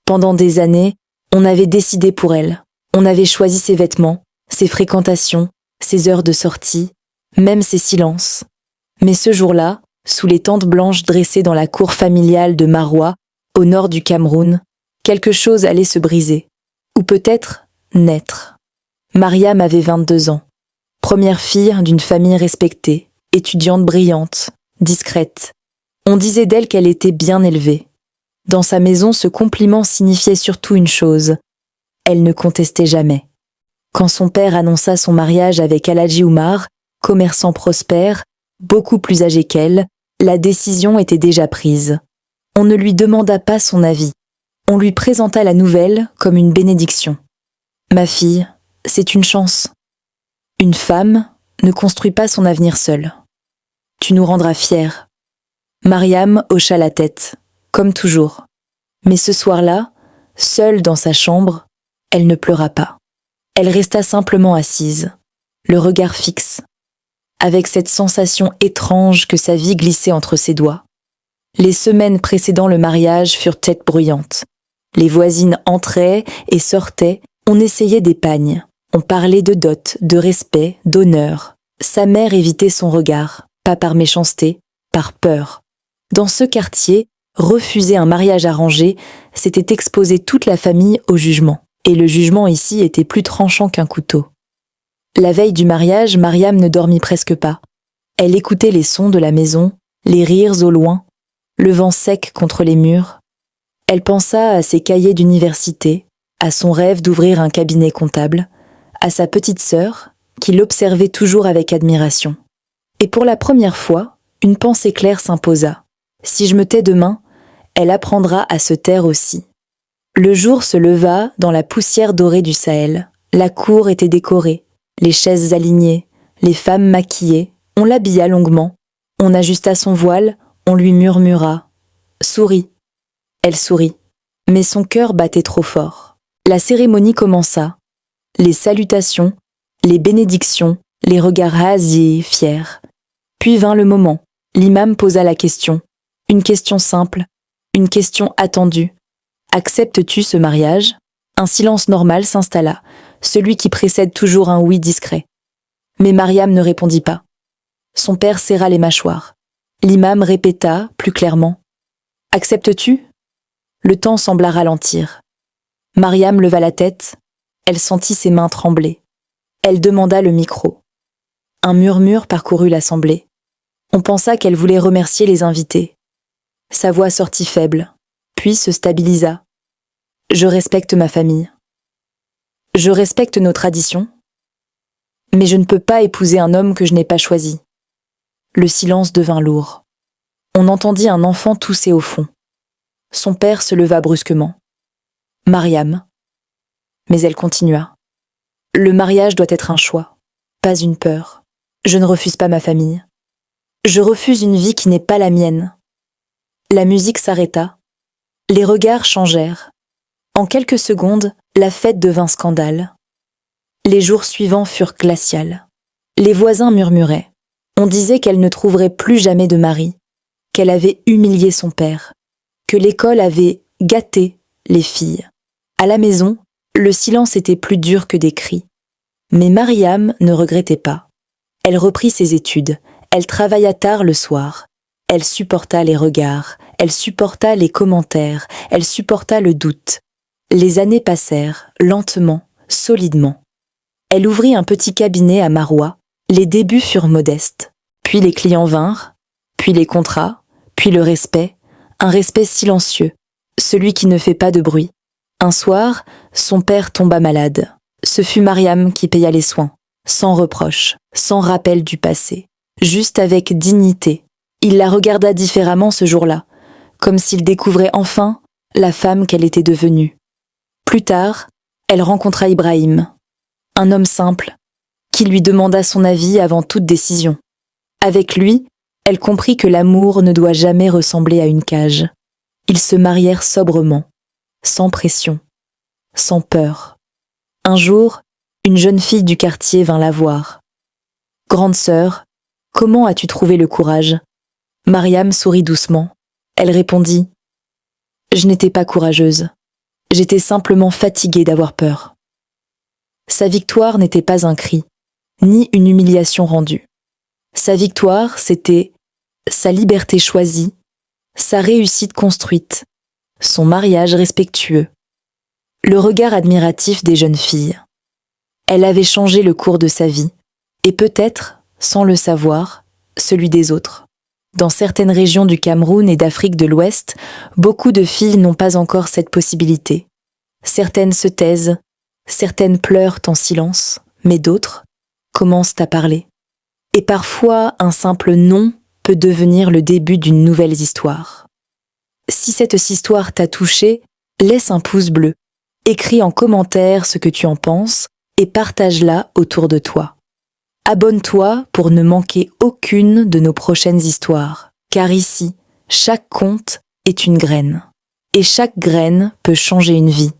Pendant des années, on avait décidé pour elle. On avait choisi ses vêtements, ses fréquentations, ses heures de sortie, même ses silences. Mais ce jour-là, sous les tentes blanches dressées dans la cour familiale de Maroua, au nord du Cameroun, quelque chose allait se briser. Ou peut-être naître. Mariam avait 22 ans. Première fille d'une famille respectée, étudiante brillante, discrète. On disait d'elle qu'elle était bien élevée. Dans sa maison, ce compliment signifiait surtout une chose. Elle ne contestait jamais. Quand son père annonça son mariage avec Aladji Oumar, commerçant prospère, beaucoup plus âgé qu'elle, la décision était déjà prise. On ne lui demanda pas son avis. On lui présenta la nouvelle comme une bénédiction. « Ma fille, c'est une chance. Une femme ne construit pas son avenir seule. Tu nous rendras fiers. » Mariam hocha la tête, comme toujours. Mais ce soir-là, seule dans sa chambre, elle ne pleura pas. Elle resta simplement assise, le regard fixe, avec cette sensation étrange que sa vie glissait entre ses doigts. Les semaines précédant le mariage furent tête bruyante. Les voisines entraient et sortaient, on essayait des pagnes. On parlait de dot, de respect, d'honneur. Sa mère évitait son regard, pas par méchanceté, par peur. Dans ce quartier, refuser un mariage arrangé, c'était exposer toute la famille au jugement. Et le jugement ici était plus tranchant qu'un couteau. La veille du mariage, Mariam ne dormit presque pas. Elle écoutait les sons de la maison, les rires au loin, le vent sec contre les murs. Elle pensa à ses cahiers d'université, à son rêve d'ouvrir un cabinet comptable, à sa petite sœur, qui l'observait toujours avec admiration. Et pour la première fois, une pensée claire s'imposa. Si je me tais demain, elle apprendra à se taire aussi. Le jour se leva dans la poussière dorée du Sahel. La cour était décorée, les chaises alignées, les femmes maquillées. On l'habilla longuement. On ajusta son voile, on lui murmura « Souris ». Elle sourit, mais son cœur battait trop fort. La cérémonie commença. Les salutations, les bénédictions, les regards hasiés, fiers. Puis vint le moment. L'imam posa la question. Une question simple, une question attendue. Acceptes-tu ce mariage ? Un silence normal s'installa, celui qui précède toujours un oui discret. Mais Mariam ne répondit pas. Son père serra les mâchoires. L'imam répéta, plus clairement. « Acceptes-tu » Le temps sembla ralentir. Mariam leva la tête. Elle sentit ses mains trembler. Elle demanda le micro. Un murmure parcourut l'assemblée. On pensa qu'elle voulait remercier les invités. Sa voix sortit faible, puis se stabilisa. « Je respecte ma famille. Je respecte nos traditions. Mais je ne peux pas épouser un homme que je n'ai pas choisi. » Le silence devint lourd. On entendit un enfant tousser au fond. Son père se leva brusquement. « Mariam. » Mais elle continua. « Le mariage doit être un choix, pas une peur. Je ne refuse pas ma famille. Je refuse une vie qui n'est pas la mienne. » La musique s'arrêta. Les regards changèrent. En quelques secondes, la fête devint scandale. Les jours suivants furent glaciaux. Les voisins murmuraient. On disait qu'elle ne trouverait plus jamais de mari, qu'elle avait humilié son père, que l'école avait gâté les filles. À la maison, le silence était plus dur que des cris. Mais Mariam ne regrettait pas. Elle reprit ses études. Elle travailla tard le soir. Elle supporta les regards. Elle supporta les commentaires. Elle supporta le doute. Les années passèrent, lentement, solidement. Elle ouvrit un petit cabinet à Maroua. Les débuts furent modestes. Puis les clients vinrent, puis les contrats, puis le respect, un respect silencieux, celui qui ne fait pas de bruit. Un soir, son père tomba malade. Ce fut Mariam qui paya les soins, sans reproche, sans rappel du passé, juste avec dignité. Il la regarda différemment ce jour-là, comme s'il découvrait enfin la femme qu'elle était devenue. Plus tard, elle rencontra Ibrahim, un homme simple, qui lui demanda son avis avant toute décision. Avec lui, elle comprit que l'amour ne doit jamais ressembler à une cage. Ils se marièrent sobrement, sans pression, sans peur. Un jour, une jeune fille du quartier vint la voir. « Grande sœur, comment as-tu trouvé le courage ?» Mariam sourit doucement. Elle répondit « Je n'étais pas courageuse. J'étais simplement fatiguée d'avoir peur. Sa victoire n'était pas un cri, ni une humiliation rendue. Sa victoire, c'était sa liberté choisie, sa réussite construite, son mariage respectueux, le regard admiratif des jeunes filles. Elle avait changé le cours de sa vie, et peut-être, sans le savoir, celui des autres. Dans certaines régions du Cameroun et d'Afrique de l'Ouest, beaucoup de filles n'ont pas encore cette possibilité. Certaines se taisent, certaines pleurent en silence, mais d'autres commencent à parler. Et parfois, un simple non peut devenir le début d'une nouvelle histoire. Si cette histoire t'a touché, laisse un pouce bleu, écris en commentaire ce que tu en penses et partage-la autour de toi. Abonne-toi pour ne manquer aucune de nos prochaines histoires, car ici, chaque conte est une graine. Et chaque graine peut changer une vie.